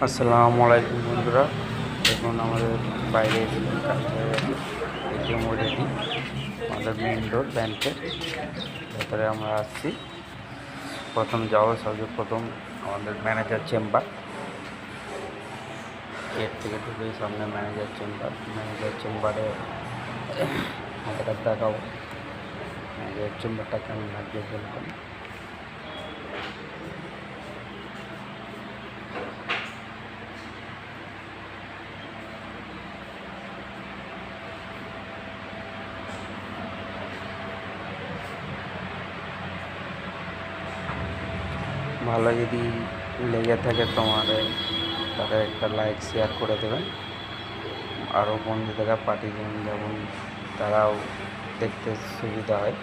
আসসালামু আলাইকুম বন্ধুরা, দেখুন আমাদের বাইরে কাজ হয়ে গেছে। এটিএমও রেডি, আমাদের মেইন ডোর ব্যাংকের ভেতরে আমরা আসছি। প্রথম যাবো, সবচেয়ে প্রথম আমাদের ম্যানেজার চেম্বার। গেট থেকে ঢুকে সামনে ম্যানেজার চেম্বারে আমাদের দেখাবো ম্যানেজার চেম্বারটা কেমন লাগবে বলবেন। ভালো যদি লেগে থাকে তোমাদের, তাদের একটা লাইক শেয়ার করে দেবেন। আরও বন্ধুদেরা পাঠিয়ে যেমন তারাও দেখতে সুবিধা হয়।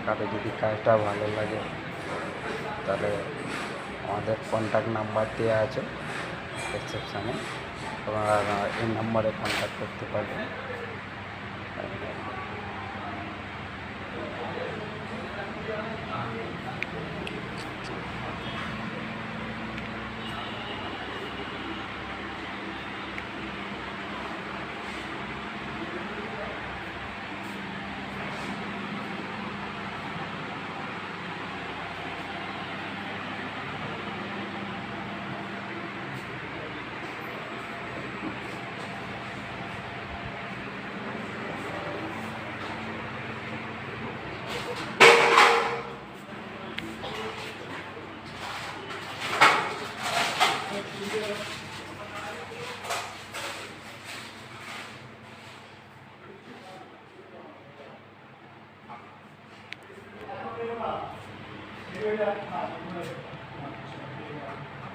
কারো যদি কাজটা ভালো লাগে তাহলে আমাদের কন্ট্যাক্ট নাম্বার দেওয়া আছে ডেসক্রিপশানে, আপনারা এই নাম্বারে কন্ট্যাক্ট করতে পারবেন।